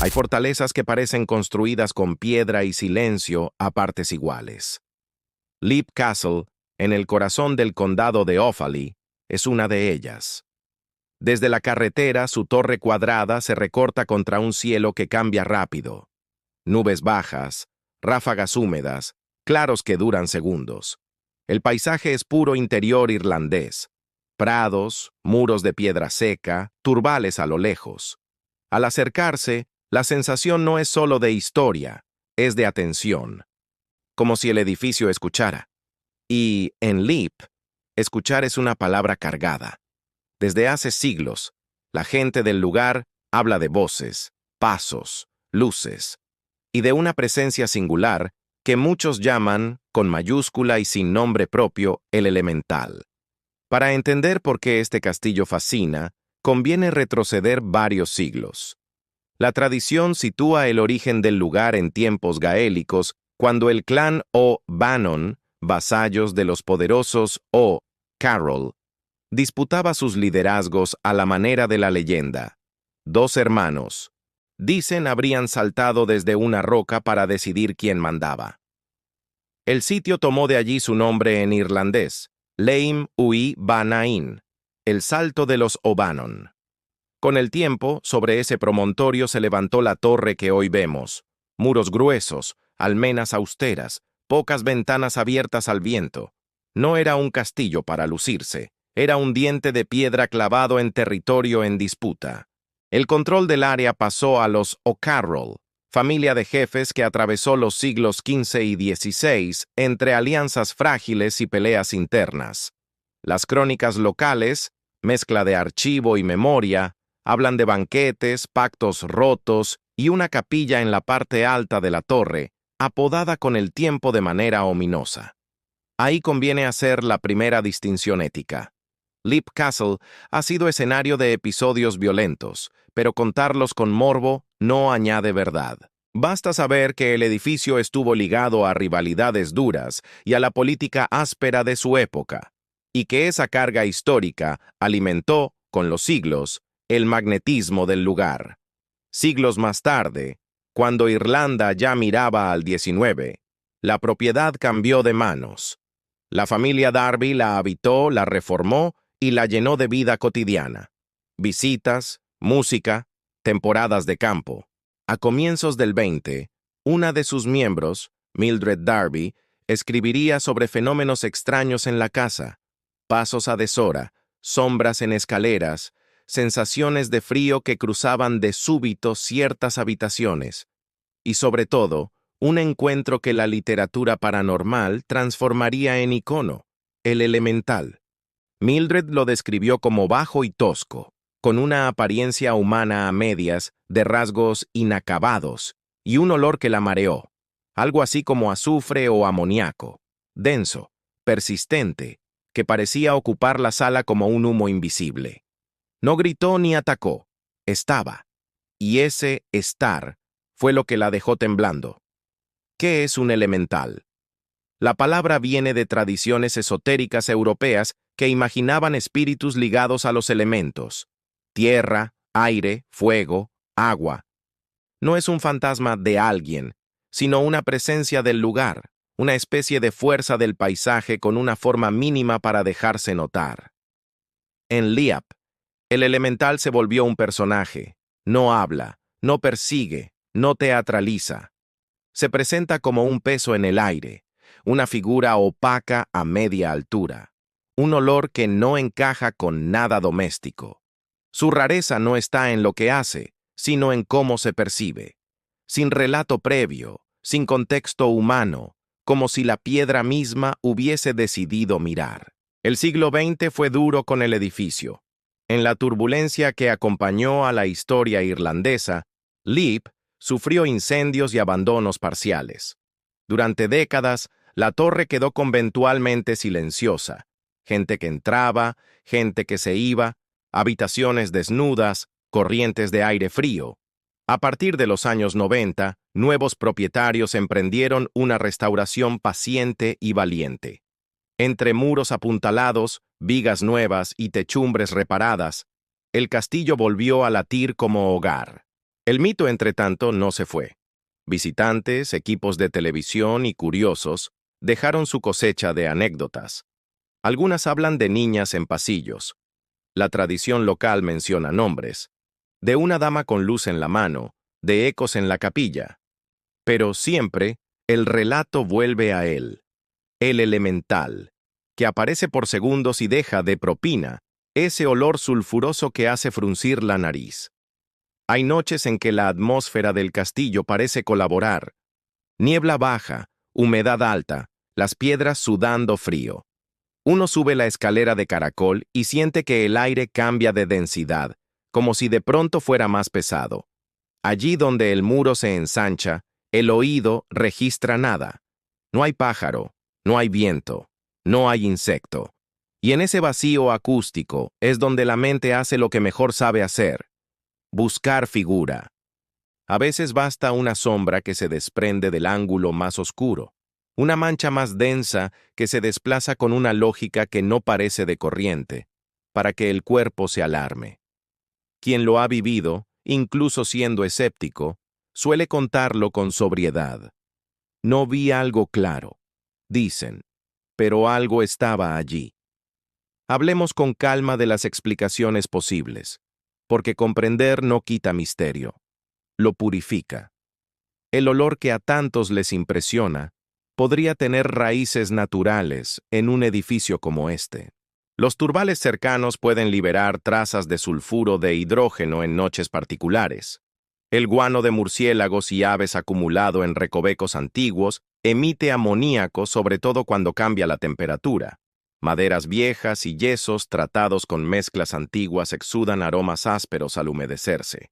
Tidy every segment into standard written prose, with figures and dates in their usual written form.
Hay fortalezas que parecen construidas con piedra y silencio a partes iguales. Leap Castle, en el corazón del condado de Offaly, es una de ellas. Desde la carretera, su torre cuadrada se recorta contra un cielo que cambia rápido. Nubes bajas, ráfagas húmedas, claros que duran segundos. El paisaje es puro interior irlandés. Prados, muros de piedra seca, turbales a lo lejos. Al acercarse, la sensación no es solo de historia, es de atención. Como si el edificio escuchara. Y, en Leap, escuchar es una palabra cargada. Desde hace siglos, la gente del lugar habla de voces, pasos, luces, y de una presencia singular que muchos llaman, con mayúscula y sin nombre propio, el elemental. Para entender por qué este castillo fascina, conviene retroceder varios siglos. La tradición sitúa el origen del lugar en tiempos gaélicos, cuando el clan O'Bannon, vasallos de los poderosos O'Carroll, disputaba sus liderazgos a la manera de la leyenda. Dos hermanos, dicen, habrían saltado desde una roca para decidir quién mandaba. El sitio tomó de allí su nombre en irlandés, Leim Ui Banain, el salto de los O'Bannon. Con el tiempo, sobre ese promontorio se levantó la torre que hoy vemos. Muros gruesos, almenas austeras, pocas ventanas abiertas al viento. No era un castillo para lucirse, era un diente de piedra clavado en territorio en disputa. El control del área pasó a los O'Carroll, familia de jefes que atravesó los siglos XV y XVI entre alianzas frágiles y peleas internas. Las crónicas locales, mezcla de archivo y memoria, hablan de banquetes, pactos rotos y una capilla en la parte alta de la torre, apodada con el tiempo de manera ominosa. Ahí conviene hacer la primera distinción ética. Leap Castle ha sido escenario de episodios violentos, pero contarlos con morbo no añade verdad. Basta saber que el edificio estuvo ligado a rivalidades duras y a la política áspera de su época, y que esa carga histórica alimentó, con los siglos, el magnetismo del lugar. Siglos más tarde, cuando Irlanda ya miraba al XIX, la propiedad cambió de manos. La familia Darby la habitó, la reformó y la llenó de vida cotidiana. Visitas, música, temporadas de campo. A comienzos del 20, una de sus miembros, Mildred Darby, escribiría sobre fenómenos extraños en la casa: pasos a deshora, sombras en escaleras, sensaciones de frío que cruzaban de súbito ciertas habitaciones, y sobre todo, un encuentro que la literatura paranormal transformaría en icono: el elemental. Mildred lo describió como bajo y tosco, con una apariencia humana a medias, de rasgos inacabados, y un olor que la mareó, algo así como azufre o amoníaco, denso, persistente, que parecía ocupar la sala como un humo invisible. No gritó ni atacó, estaba, y ese estar fue lo que la dejó temblando. ¿Qué es un elemental? La palabra viene de tradiciones esotéricas europeas que imaginaban espíritus ligados a los elementos: tierra, aire, fuego, agua. No es un fantasma de alguien, sino una presencia del lugar, una especie de fuerza del paisaje con una forma mínima para dejarse notar. En Leap, el elemental se volvió un personaje. No habla, no persigue, no teatraliza. Se presenta como un peso en el aire, una figura opaca a media altura, un olor que no encaja con nada doméstico. Su rareza no está en lo que hace, sino en cómo se percibe. Sin relato previo, sin contexto humano, como si la piedra misma hubiese decidido mirar. El siglo XX fue duro con el edificio. En la turbulencia que acompañó a la historia irlandesa, Leap sufrió incendios y abandonos parciales. Durante décadas, la torre quedó conventualmente silenciosa. Gente que entraba, gente que se iba, habitaciones desnudas, corrientes de aire frío. A partir de los años 90, nuevos propietarios emprendieron una restauración paciente y valiente. Entre muros apuntalados, vigas nuevas y techumbres reparadas, el castillo volvió a latir como hogar. El mito, entre tanto, no se fue. Visitantes, equipos de televisión y curiosos dejaron su cosecha de anécdotas. Algunas hablan de niñas en pasillos. La tradición local menciona nombres. De una dama con luz en la mano, de ecos en la capilla. Pero siempre, el relato vuelve a él. El elemental, que aparece por segundos y deja de propina ese olor sulfuroso que hace fruncir la nariz. Hay noches en que la atmósfera del castillo parece colaborar. Niebla baja, humedad alta, las piedras sudando frío. Uno sube la escalera de caracol y siente que el aire cambia de densidad, como si de pronto fuera más pesado. Allí donde el muro se ensancha, el oído registra nada. No hay pájaro, no hay viento, no hay insecto. Y en ese vacío acústico es donde la mente hace lo que mejor sabe hacer: buscar figura. A veces basta una sombra que se desprende del ángulo más oscuro, una mancha más densa que se desplaza con una lógica que no parece de corriente, para que el cuerpo se alarme. Quien lo ha vivido, incluso siendo escéptico, suele contarlo con sobriedad. No vi algo claro, dicen, pero algo estaba allí. Hablemos con calma de las explicaciones posibles, porque comprender no quita misterio, lo purifica. El olor que a tantos les impresiona podría tener raíces naturales en un edificio como este. Los turbales cercanos pueden liberar trazas de sulfuro de hidrógeno en noches particulares. El guano de murciélagos y aves acumulado en recovecos antiguos emite amoníaco, sobre todo cuando cambia la temperatura. Maderas viejas y yesos tratados con mezclas antiguas exudan aromas ásperos al humedecerse.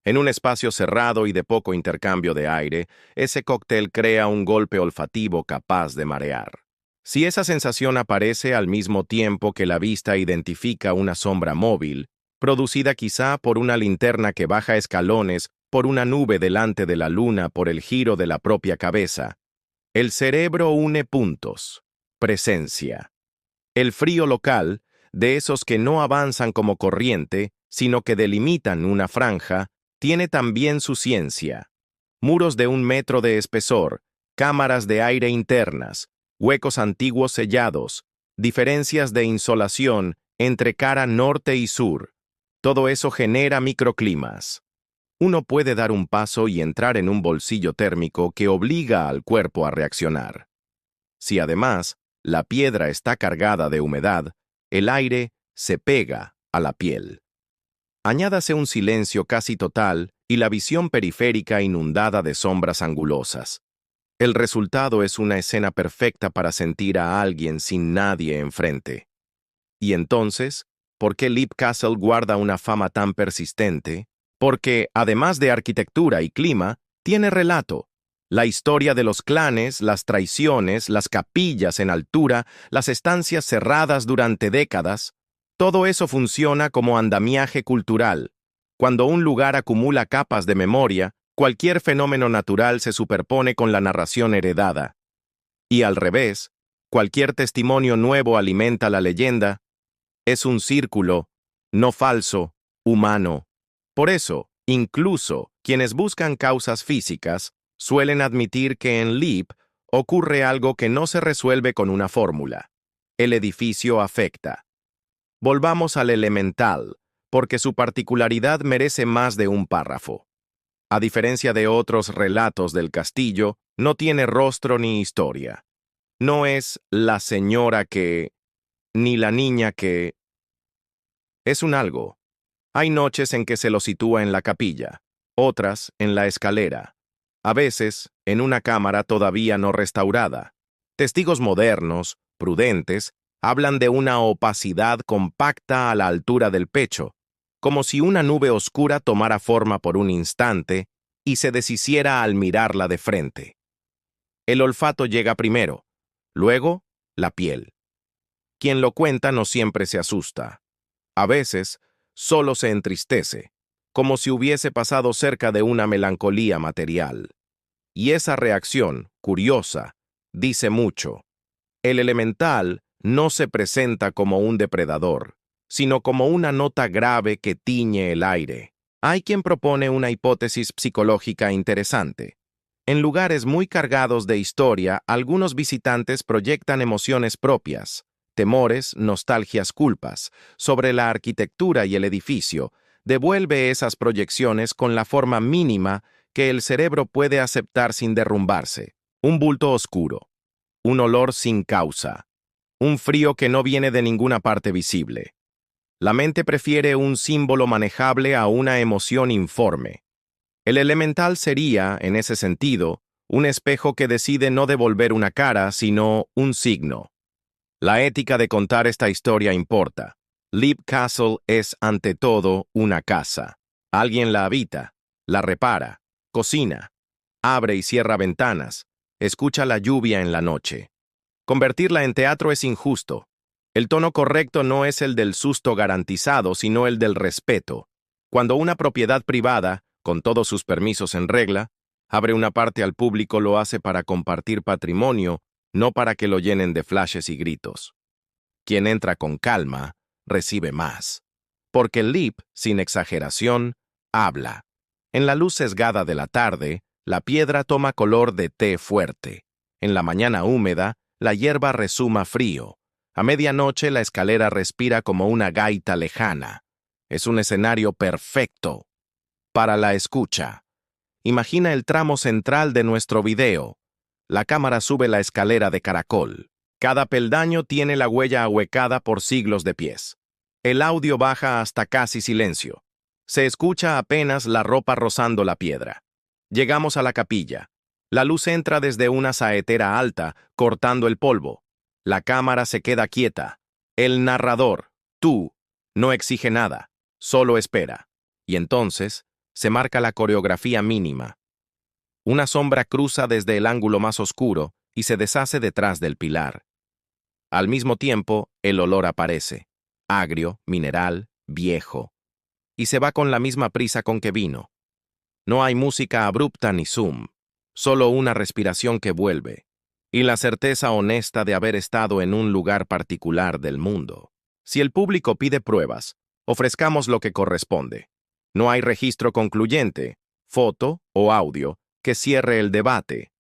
En un espacio cerrado y de poco intercambio de aire, ese cóctel crea un golpe olfativo capaz de marear. Si esa sensación aparece al mismo tiempo que la vista identifica una sombra móvil, producida quizá por una linterna que baja escalones, por una nube delante de la luna, por el giro de la propia cabeza, el cerebro une puntos. Presencia. El frío local, de esos que no avanzan como corriente, sino que delimitan una franja, tiene también su ciencia. Muros de 1 metro de espesor, cámaras de aire internas, huecos antiguos sellados, diferencias de insolación entre cara norte y sur. Todo eso genera microclimas. Uno puede dar un paso y entrar en un bolsillo térmico que obliga al cuerpo a reaccionar. Si además la piedra está cargada de humedad, el aire se pega a la piel. Añádase un silencio casi total y la visión periférica inundada de sombras angulosas. El resultado es una escena perfecta para sentir a alguien sin nadie enfrente. Y entonces, ¿por qué Leap Castle guarda una fama tan persistente? Porque, además de arquitectura y clima, tiene relato. La historia de los clanes, las traiciones, las capillas en altura, las estancias cerradas durante décadas, todo eso funciona como andamiaje cultural. Cuando un lugar acumula capas de memoria, cualquier fenómeno natural se superpone con la narración heredada. Y al revés, cualquier testimonio nuevo alimenta la leyenda. Es un círculo, no falso, humano. Por eso, incluso quienes buscan causas físicas suelen admitir que en Leap ocurre algo que no se resuelve con una fórmula. El edificio afecta. Volvamos al elemental, porque su particularidad merece más de un párrafo. A diferencia de otros relatos del castillo, no tiene rostro ni historia. No es la señora que, ni la niña que. Es un algo. Hay noches en que se lo sitúa en la capilla, otras en la escalera, a veces en una cámara todavía no restaurada. Testigos modernos, prudentes, hablan de una opacidad compacta a la altura del pecho, como si una nube oscura tomara forma por un instante y se deshiciera al mirarla de frente. El olfato llega primero, luego la piel. Quien lo cuenta no siempre se asusta. A veces, solo se entristece, como si hubiese pasado cerca de una melancolía material. Y esa reacción, curiosa, dice mucho. El elemental no se presenta como un depredador, sino como una nota grave que tiñe el aire. Hay quien propone una hipótesis psicológica interesante. En lugares muy cargados de historia, algunos visitantes proyectan emociones propias, temores, nostalgias, culpas, sobre la arquitectura y el edificio. Devuelve esas proyecciones con la forma mínima que el cerebro puede aceptar sin derrumbarse. Un bulto oscuro, un olor sin causa, un frío que no viene de ninguna parte visible. La mente prefiere un símbolo manejable a una emoción informe. El elemental sería, en ese sentido, un espejo que decide no devolver una cara, sino un signo. La ética de contar esta historia importa. Leap Castle es, ante todo, una casa. Alguien la habita, la repara, cocina, abre y cierra ventanas, escucha la lluvia en la noche. Convertirla en teatro es injusto. El tono correcto no es el del susto garantizado, sino el del respeto. Cuando una propiedad privada, con todos sus permisos en regla, abre una parte al público, lo hace para compartir patrimonio, no para que lo llenen de flashes y gritos. Quien entra con calma, recibe más. Porque el Leap, sin exageración, habla. En la luz sesgada de la tarde, la piedra toma color de té fuerte. En la mañana húmeda, la hierba resuma frío. A medianoche la escalera respira como una gaita lejana. Es un escenario perfecto para la escucha. Imagina el tramo central de nuestro video. La cámara sube la escalera de caracol. Cada peldaño tiene la huella ahuecada por siglos de pies. El audio baja hasta casi silencio. Se escucha apenas la ropa rozando la piedra. Llegamos a la capilla. La luz entra desde una saetera alta, cortando el polvo. La cámara se queda quieta. El narrador, tú, no exige nada, solo espera. Y entonces, se marca la coreografía mínima. Una sombra cruza desde el ángulo más oscuro y se deshace detrás del pilar. Al mismo tiempo, el olor aparece, agrio, mineral, viejo, y se va con la misma prisa con que vino. No hay música abrupta ni zoom, solo una respiración que vuelve, y la certeza honesta de haber estado en un lugar particular del mundo. Si el público pide pruebas, ofrezcamos lo que corresponde. No hay registro concluyente, foto o audio, que cierre el debate.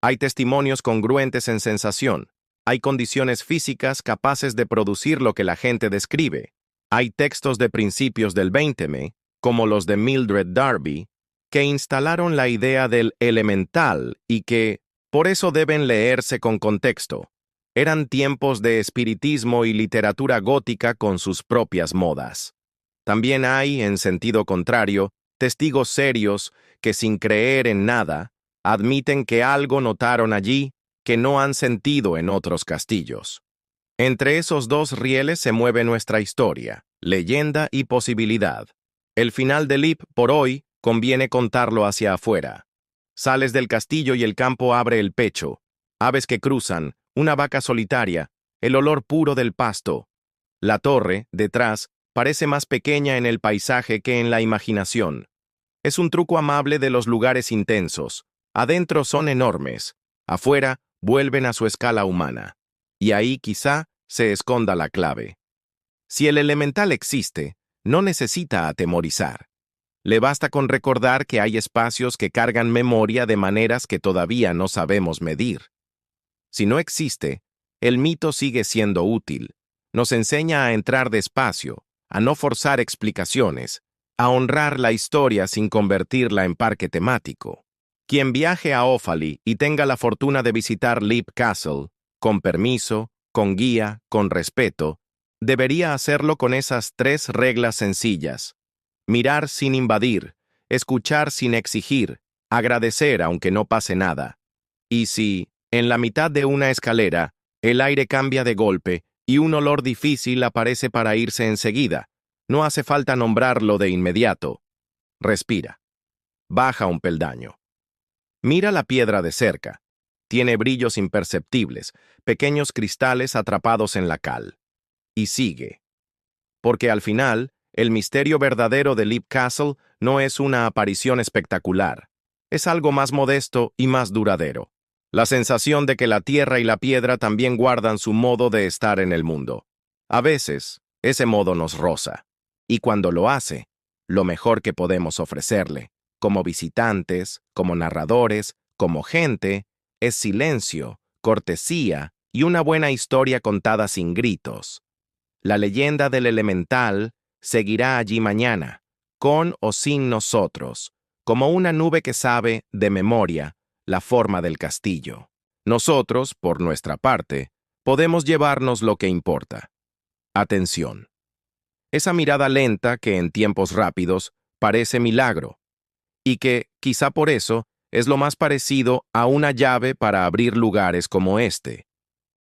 Hay testimonios congruentes en sensación. Hay condiciones físicas capaces de producir lo que la gente describe. Hay textos de principios del 20, como los de Mildred Darby, que instalaron la idea del elemental y que, por eso deben leerse con contexto. Eran tiempos de espiritismo y literatura gótica con sus propias modas. También hay, en sentido contrario, testigos serios que, sin creer en nada, admiten que algo notaron allí que no han sentido en otros castillos. Entre esos dos rieles se mueve nuestra historia, leyenda y posibilidad. El final de Leap, por hoy, conviene contarlo hacia afuera. Sales del castillo y el campo abre el pecho. Aves que cruzan, una vaca solitaria, el olor puro del pasto. La torre, detrás, parece más pequeña en el paisaje que en la imaginación. Es un truco amable de los lugares intensos. Adentro son enormes. Afuera, vuelven a su escala humana. Y ahí quizá se esconda la clave. Si el elemental existe, no necesita atemorizar. Le basta con recordar que hay espacios que cargan memoria de maneras que todavía no sabemos medir. Si no existe, el mito sigue siendo útil. Nos enseña a entrar despacio, a no forzar explicaciones, a honrar la historia sin convertirla en parque temático. Quien viaje a Offaly y tenga la fortuna de visitar Leap Castle, con permiso, con guía, con respeto, debería hacerlo con esas 3 reglas sencillas. Mirar sin invadir, escuchar sin exigir, agradecer aunque no pase nada. Y si, en la mitad de una escalera, el aire cambia de golpe y un olor difícil aparece para irse enseguida, no hace falta nombrarlo de inmediato. Respira. Baja un peldaño. Mira la piedra de cerca. Tiene brillos imperceptibles, pequeños cristales atrapados en la cal. Y sigue. Porque al final, el misterio verdadero de Leap Castle no es una aparición espectacular. Es algo más modesto y más duradero. La sensación de que la tierra y la piedra también guardan su modo de estar en el mundo. A veces, ese modo nos roza. Y cuando lo hace, lo mejor que podemos ofrecerle, como visitantes, como narradores, como gente, es silencio, cortesía y una buena historia contada sin gritos. La leyenda del elemental seguirá allí mañana, con o sin nosotros, como una nube que sabe, de memoria, la forma del castillo. Nosotros, por nuestra parte, podemos llevarnos lo que importa. Atención. Esa mirada lenta que en tiempos rápidos parece milagro, y que, quizá por eso, es lo más parecido a una llave para abrir lugares como este,